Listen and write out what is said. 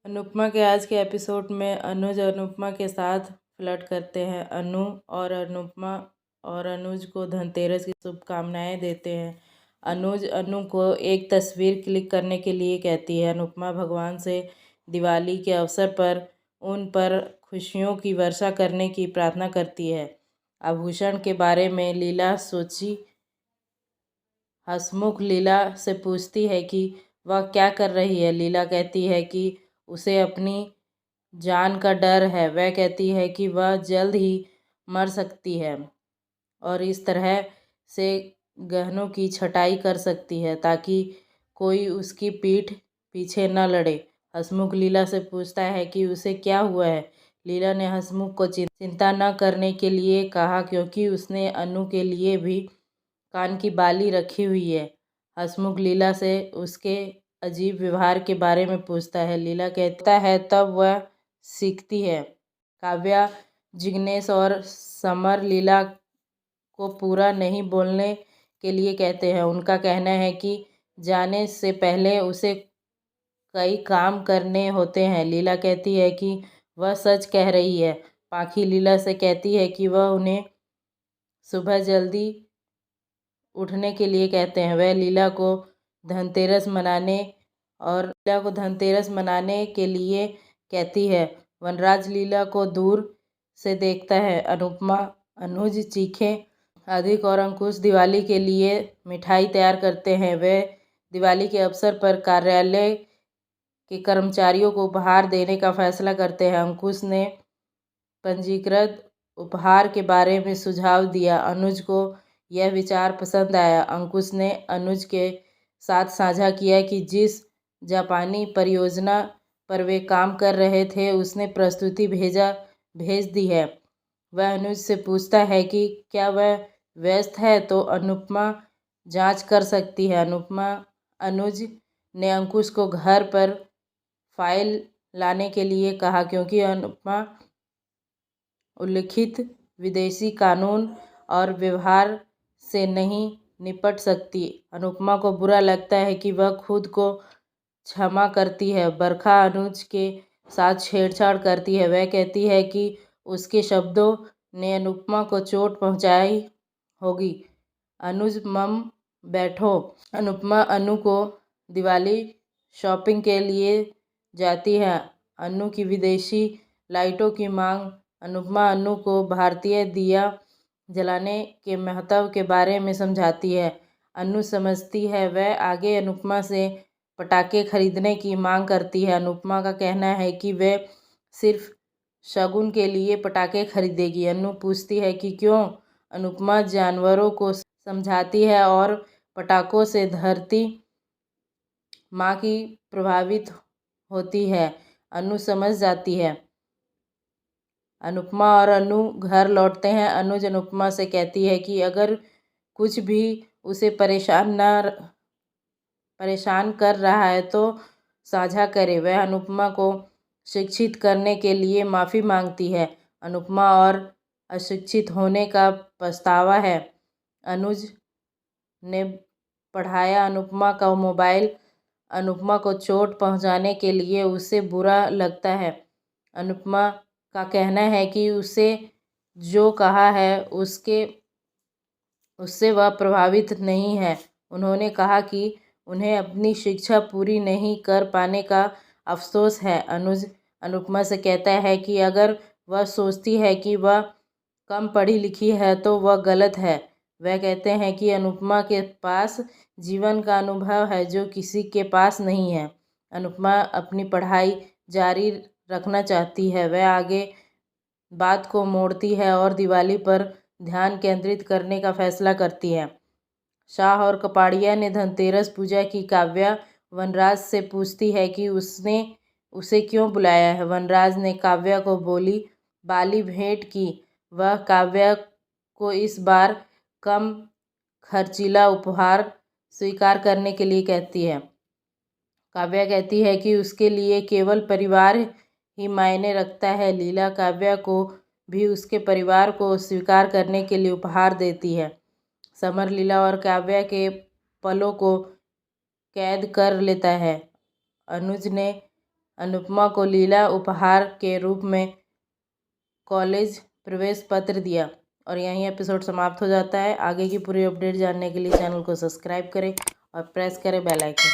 अनुपमा के आज के एपिसोड में अनुज अनुपमा के साथ फ्लर्ट करते हैं। अनु और अनुपमा और अनुज को धनतेरस की शुभकामनाएं देते हैं। अनुज अनु को एक तस्वीर क्लिक करने के लिए कहती है। अनुपमा भगवान से दिवाली के अवसर पर उन पर खुशियों की वर्षा करने की प्रार्थना करती है। आभूषण के बारे में लीला सोची हंसमुख लीला से पूछती है कि वह क्या कर रही है। लीला कहती है कि उसे अपनी जान का डर है। वह कहती है कि वह जल्द ही मर सकती है और इस तरह से गहनों की छटाई कर सकती है ताकि कोई उसकी पीठ पीछे न लड़े। हंसमुख लीला से पूछता है कि उसे क्या हुआ है। लीला ने हंसमुख को चिंता न करने के लिए कहा क्योंकि उसने अनु के लिए भी कान की बाली रखी हुई है। हंसमुख लीला से उसके अजीब व्यवहार के बारे में पूछता है। लीला कहता है तब वह सीखती है। काव्या, जिग्नेश और समर लीला को पूरा नहीं बोलने के लिए कहते हैं। उनका कहना है कि जाने से पहले उसे कई काम करने होते हैं। लीला कहती है कि वह सच कह रही है। पाखी लीला से कहती है कि वह उन्हें सुबह जल्दी उठने के लिए कहते हैं। वह लीला को धनतेरस मनाने के लिए कहती है। वनराज लीला को दूर से देखता है। अनुपमा, अनुज चीखें अधिक और अंकुश दिवाली के लिए मिठाई तैयार करते हैं। वे दिवाली के अवसर पर कार्यालय के कर्मचारियों को उपहार देने का फैसला करते हैं। अंकुश ने पंजीकृत उपहार के बारे में सुझाव दिया। अनुज को यह विचार पसंद आया। अंकुश ने अनुज के साथ साझा किया कि जिस जापानी परियोजना पर वे काम कर रहे थे उसने प्रस्तुति भेज दी है। वह अनुज से पूछता है कि क्या वह व्यस्त है तो अनुपमा जांच कर सकती है। अनुज ने अंकुश को घर पर फाइल लाने के लिए कहा क्योंकि अनुपमा उल्लिखित विदेशी कानून और व्यवहार से नहीं निपट सकती। अनुपमा को बुरा लगता है कि वह खुद को क्षमा करती है। बरखा अनुज के साथ छेड़छाड़ करती है। वह कहती है कि उसके शब्दों ने अनुपमा को चोट पहुंचाई होगी। अनुज मम बैठो। अनुपमा अनु को दिवाली शॉपिंग के लिए जाती है। अनु की विदेशी लाइटों की मांग। अनुपमा अनु को भारतीय दिया जलाने के महत्व के बारे में समझाती है। अनु समझती है। वह आगे अनुपमा से पटाखे खरीदने की मांग करती है। अनुपमा का कहना है कि वह सिर्फ शगुन के लिए पटाखे खरीदेगी। अनु पूछती है कि क्यों। अनुपमा जानवरों को समझाती है और पटाखों से धरती माँ की प्रभावित होती है। अनु समझ जाती है। अनुपमा और अनु घर लौटते हैं। अनुज अनुपमा से कहती है कि अगर कुछ भी उसे परेशान कर रहा है तो साझा करे। वह अनुपमा को शिक्षित करने के लिए माफ़ी मांगती है। अनुपमा और अशिक्षित होने का पछतावा है। अनुज ने पढ़ाया अनुपमा का मोबाइल। अनुपमा को चोट पहुंचाने के लिए उसे बुरा लगता है। अनुपमा का कहना है कि उसे जो कहा है उससे वह प्रभावित नहीं है। उन्होंने कहा कि उन्हें अपनी शिक्षा पूरी नहीं कर पाने का अफसोस है। अनुज अनुपमा से कहता है कि अगर वह सोचती है कि वह कम पढ़ी लिखी है तो वह गलत है। वह कहते हैं कि अनुपमा के पास जीवन का अनुभव है जो किसी के पास नहीं है। अनुपमा अपनी पढ़ाई जारी रखना चाहती है। वह आगे बात को मोड़ती है और दिवाली पर ध्यान केंद्रित करने का फैसला करती है। शाह और कपाड़िया ने धनतेरस पूजा की। काव्या वनराज से पूछती है कि उसने उसे क्यों बुलाया है। वनराज ने काव्या को बाली भेंट की। वह काव्या को इस बार कम खर्चीला उपहार स्वीकार करने के लिए कहती है। काव्या कहती है कि उसके लिए केवल परिवार ही मायने रखता है। लीला काव्या को भी उसके परिवार को स्वीकार करने के लिए उपहार देती है। समर लीला और काव्या के पलों को कैद कर लेता है। अनुपमा को लीला उपहार के रूप में कॉलेज प्रवेश पत्र दिया। और यहीं एपिसोड समाप्त हो जाता है। आगे की पूरी अपडेट जानने के लिए चैनल को सब्सक्राइब करें और प्रेस करें बेल आइकन।